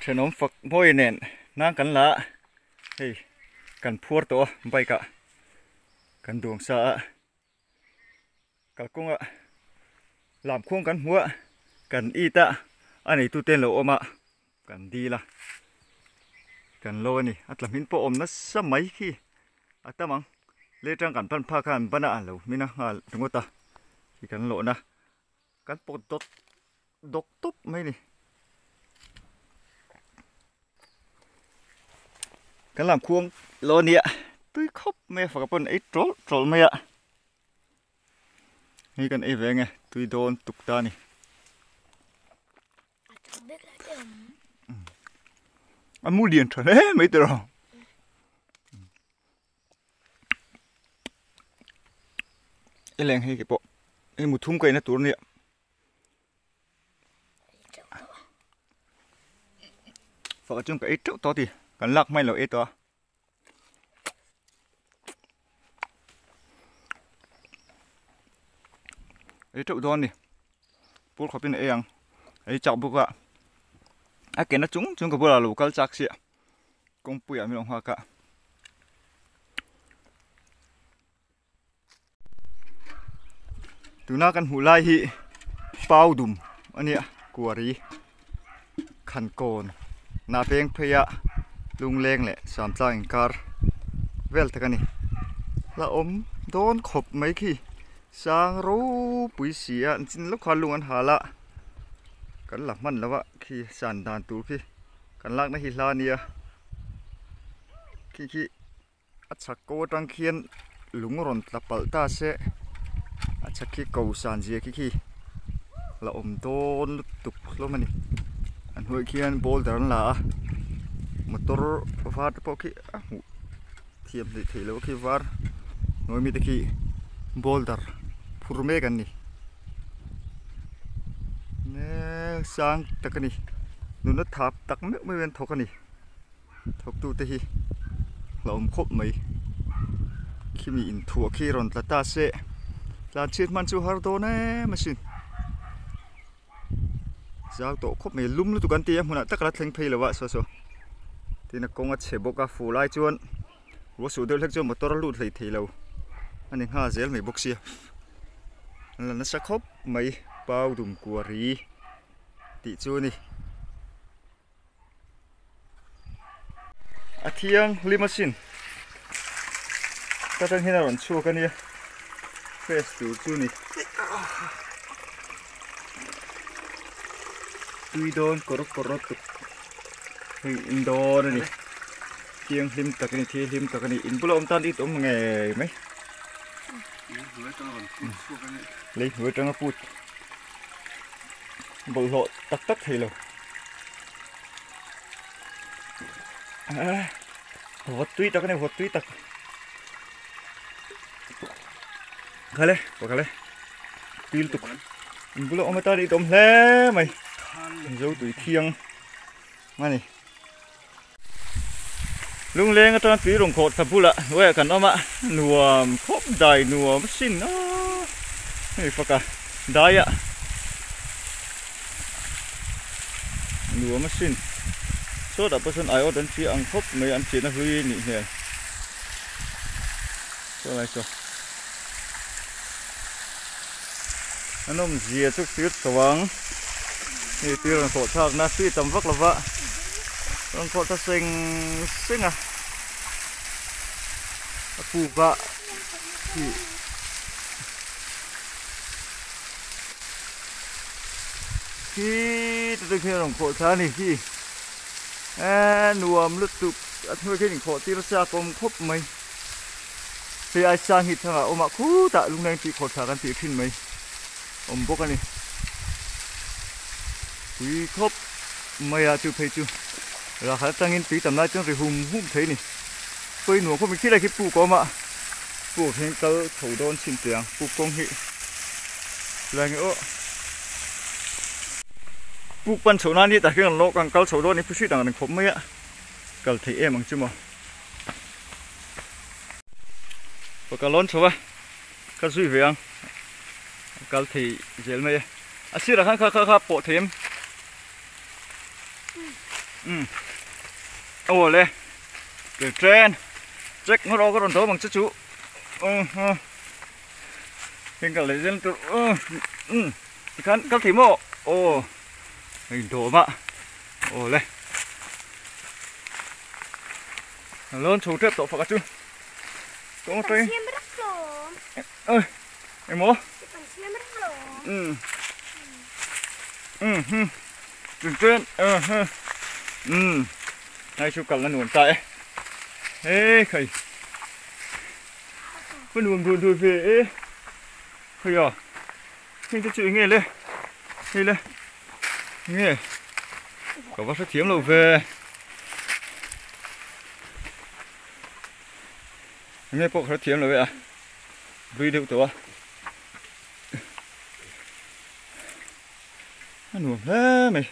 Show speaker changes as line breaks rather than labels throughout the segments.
ขนมฝักม้อยเน่นนั่งกันละเฮ้ยกันพัวตัวใบกะกันดวงสะกะกงอะลามควงกันหัวกันอีตะอันนี้ตู้เต้นโลอมากันดีละกันโลนี่อัตลามินปอมนัสสมัยขี้อัตมังเลจังกันพันพากันปนะโลมินะถึงว่าตาที่กันโลนะกันปดดกตุ๊บไหมนี่กันลามควงโลเนี่ยตุ้ยคบไม่ฝักปนไอ้โจลไม่อะนี่กันไอ้แหวงไงตุ้ยโดนตุกตานี่อันมูเดียนทะเลไม่ตรองไอ้แรงให้กี่ปะไอ้หมูทุ่มไก่นะตัวเนี่ยฝากจุ่มกับไอ้เจ้าตัวดิกันลักไม่เหรอไอ้ตัวไอ้เจ้าโดนนี่พูดเขาเป็นไอ้ยังไอ้เจ้าบุกอะไอ้เกณฑ์น่ะจุงกับพวกเราลูกกัลจักเสียกงปุยอะไม่ลงหักอะดูหน้ากันหูไล่ฮีเป้าดุมอันเนี้ยกัวรีขันโกนนาเพลงพยะลุงเล้งแหละสามจ้างการเวลตะกันนี่ละอมโดนขบไหมขี้สร้างรู้ปุ๋ยเสียจินลูกควานลุงอันหาละกันหลักมันแล้ววะขี้สันดานตูขี้กันลักนะฮิลาเนียขี้อัดชักโกตังเคียนลุงรอนตะเปิลตาเสอัดชักขี้เกาสันเจียขี้ละอมโดนตุกล้มมันนี่อันหัวเคียนโบลเดอร์ละมอเตอร์วาร์พอขี้เทียมเลยทีแล้วขี้วาร์น้อยมีตะขี้โบลเดอร์พูดเมกันนี่เนี่ยสังตะกันนี่นู่นทับตักไม่เป็นทกันนี่ทกตูตะฮีเราอมคบไหมขี้มีอินทัวขี้รอนตะตาเสลานเชิดมันจูฮาร์โดน่มาสินจากโตคบไม่ลุ่มลุตุกันเตียมันตะกรัดเล็งเพลเลยวะโซที่นักกงอัดเฉบกาฟูไลจวนวัวสูดเดือดเล็กจวนมาตัวลุดเลยทีเราอันนี้ห้าเซลไม่บกเสียแล้วนั่นสักคบไม่เป้าดุมกัวรีติจูนี่อาเทียงลิมาสินก็ต้องให้เราหล่นชัวกันเนี่ยเฟสตูจูนี่ตุยโดนกรกตุกอินโดนี่เทียงลิมตะกันนี่ทีลิมตะกันนี่อินบุลอมตันอีตอมไงไหมlấy vừa trăng phút bầu lộ tắc thì rồi vót túi tắc này vót túi tắc khai lên bỏ khai lên túi tục bữa lộ ông ta đi tôm lé mày dấu túi thiêng mà này lung lên cái tròn túi đồng cột thập phu lạ vậy cần nó mà nùa khốp đầy nùa mất xin nóนี่ฟักอะได้อะหนูมาสินโซดาเปอร์เซ็นต์ไอโอดันชีอังคบไม่อันชีนะลุยนี่เนี่ยอะไรจ้ะอันนั้นเจียทุกทีสว่างนี่ตีรังโคชากนะตีจำวักละวะรังโคตะเซ็งอะปูกะที่ขี้ตัวเขียนของโคชานี่ขี้หนวมลุตุกอันเมื่อกี้หนึ่งโคตีรสชาติกลมครบไหมเสียไอซางหิดทั้งอ่ะอมคู่ตะลุงแดงตีโคชากันตีขึ้นไหมอมพวกกันนี่ตีครบไม่อะจูเพจูราคาตั้งเงินตีตำนานจังเลยหุ่มเทนี่ไปหนูเขาไม่คิดอะไรคิดปูก็มาปูเพียงเตอร์ถูโดนชินเตียงปูกงหิแรงเอ้อปูปันโฉนนี่แต่ที่เราโลกันกัลโฉโดนี่ผู้ช่วยต่างกันครบไหมอะกัลที่มังจุ่มอ่ะปกติล้นโฉวะกัลช่วยเวียงกัลที่เจลไหมอาชีพละครั้งข้าโปะเทียม ô lên từ trên check nó đâu có đòn tố bằng chất chú hình cả lấy dân tự khăn các thím mộ ô hình đổ mà ô lên lớn chú tiếp tổ phật các chú có tay ơi em mố từ trên hai chú cầm là nuông tại ê khẩy cái nuông đuổi về khẩy à hình cho chuyện nghe lên nghe có bác sẽ thiếm lâu về nghe bộ sẽ thiếm lâu về à video tổ nó nuông thế mày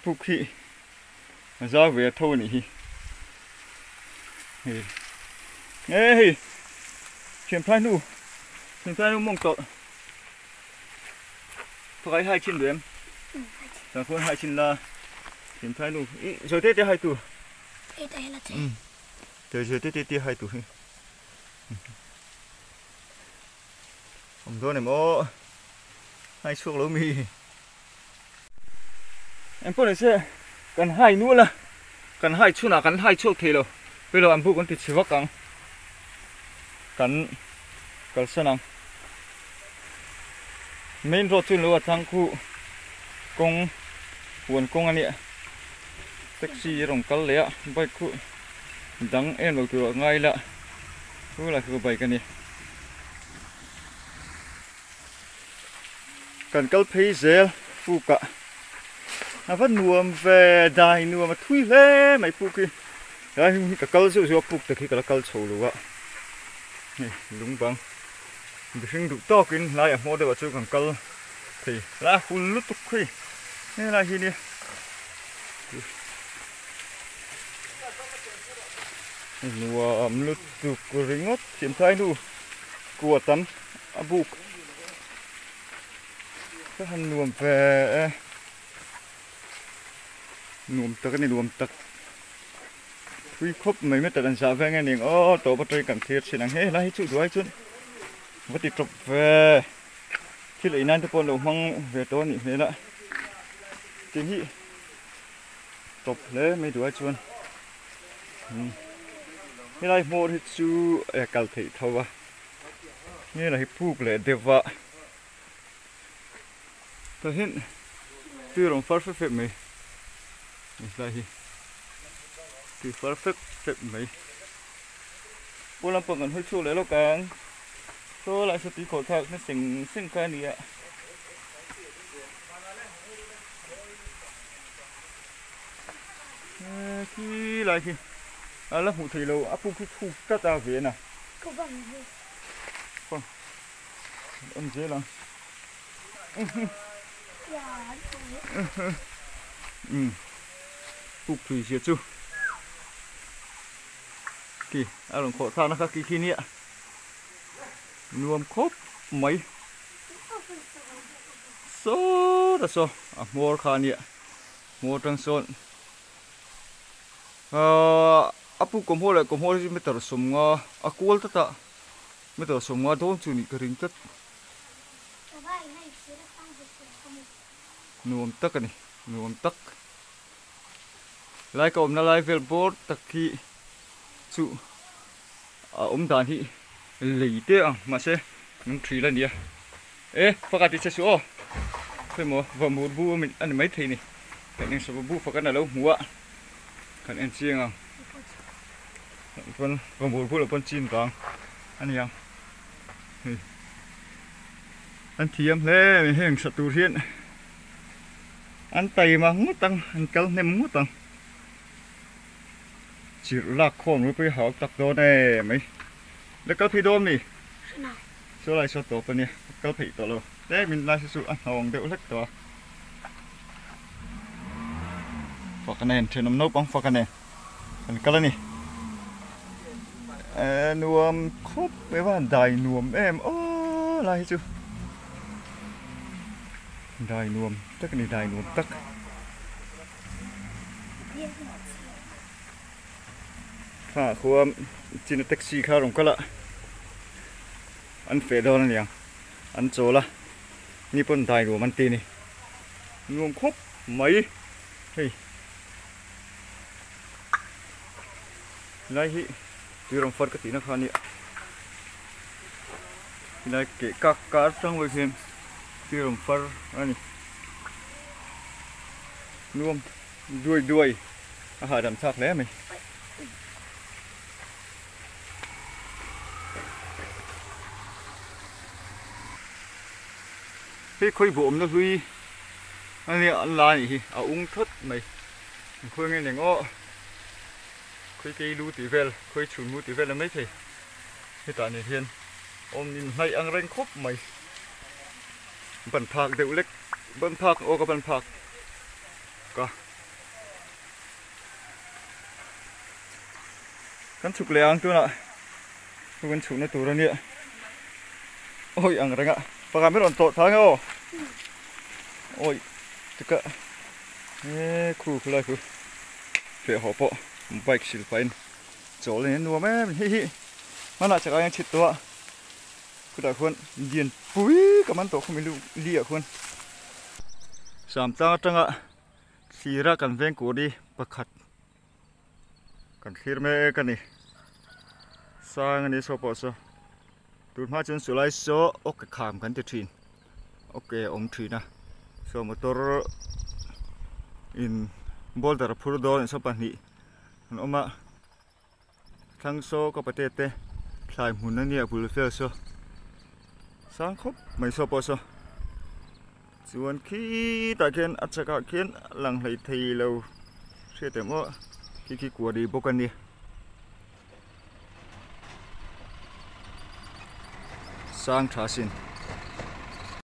phục khí mà do về thôi nhỉ nghe chuyển phai nu mong tội phải hai chín đứa em là con hai chín là chuyển phai nu rồi tết hai tuổi rồi tết hai tuổi ông đó này mô hai suốt lỗ mì em có thể sẽ cần hai nữa là cần hai chút nào cần hai chút thì rồi bây giờ em phụ con thịt xíu căng cần sân năng main road chuyên lúa thang khu công nguồn công anh ạ taxi rồng cắt lẽ bay khu đắng em vào cửa ngay là cứ là cửa bảy cái này cần cắt phí dễ phụ cả vẫn nuông về đài nuông mà thui lé mày phụ kia đấy cái câu rượu phụ từ khi cái câu sầu luôn ạ này đúng bằng bị sinh đủ to kín lại ở mua được cho càng câu thì lá phun lút tục khi nên là gì đi nuông lút tục rình ngót chuyển thay nu của tấm bục cái hành nuông về nuông tắc cái này nuông tắc quy khúc mấy mấy tận xã về nghe niệm tổ bắt chơi cần thiết xin năng hết lấy chút đuôi chút bắt đi chụp về khi lấy nan tôi còn đầu măng về tôi nhỉ thế đó chính hị chụp lấy mấy đuôi chút cái này mua thì chú cào thị thâu à như là phụ lệ đẹp vợ tôi hiện từ đồng phát phép mày đây thì perfect phép mấy cô làm phần gần hơi chua lấy lâu càng tôi lại sẽ tí khổ thật nó xinh cái này ạ khi lại khi lớp hủ thủy lâu áp cái khu các ta về nè không em dễ lắm phục thủy diệt chu kì đồng khổ thao nó khác khi nè nuông khốp mấy số là số mua khá nè mua trăng sơn apu kom ho mới tờ sum nga akual ta mới tờ sum nga don chu ni ka ring tat nuông tắc này nuông tắc lại có na lại vel board tắc khi chu đàn hi lì thế mà sẽ những thủy lần đi ê phát cái gì số thôi mà vào một bu mình ăn mấy thì này cái này số bu phát cái nào lâu mua cái anh chiên à con vào một bu là con chín vàng anh em anh thiêm lên mình hình sạt tu thiên anh tay mà ngút tăng anh kéo nem ngút tăng chỉ là con mới phải học tập đó này mấyแล้วก็พี่โดมนี่ช่วยอะไรช่วยตัวปะเนี่ยก็ผีตัวเราได้มีลายสุดอันหองเดี๋ยวเล็กตัวฝากคะแนนเชิญน้ำนกบ้างฝากคะแนนเป็นกันแล้วนี่นวมครบไม่ว่าได้นวมโอ้ลายจุได้นวมตักนี่ได้นวมตัก ข้าควมจินแท็กซี่ข้าลงก็ละอันเฟดอนเนี่ยอันโจละนี่ปนไทยกูมันตีนี่งวงครบไหมเฮ้ยนายฮิตีรองฟัดก็ตีนักขันนี่นายเกะกักการจังไว้เพียงตีรองฟัดอันนี้รวมด้วยอาหารดำชักแล้วไหมพี่คุยบ่มนะคุยอันนี้อันลายนี่เอาอุ้งทดไหมคุยไงเนี่ยง้อคุยกี่รู้ตีเวลคุยฉุนมูตีเวลแล้วไม่ใช่ที่ตาเนี่ยเห็นอมนินให้อังเร่งครบไหมบันผักเด็กเล็กบันผักโอกับบันผักก็กันฉุกแรงตัวน่ะกันฉุกในตัวนี้โอ้ยอังเร่งอ่ะประกันไม่โดนโตท้ายเหรอโอ้ยจะกะครูคืออะไรคือเผื่อหัวโปะไปสิลไปน์โจเลยนัวแม่ฮิมันอาจจะยังชิดตัวคือแต่คนเย็นปุ้ยกับมันโตเขาไม่รู้เลี้ยคนสามจังอ่ะสีระกันเวงกูดีประคัดกันขีดแม่กันนี่สร้างอันนี้โซปอสตูนมาจนสุดไลโซโอเคขามกันจะทีนโอเคอมทีนะโซมอเตอร์อินบอลแต่ละพูดโดนสปันนี่มันออกมาทั้งโซก็ประเทศเตะพลายหุ่นนั่นเนี่ยบุลเฟลโซสร้างครบไม่โซปอสส่วนขี้ตะเคียนอัจฉริยะเคียนหลังไหลทีเราเชื่อแต่ว่าขี้กลัวดีพวกกันนี่สร้างทาสิน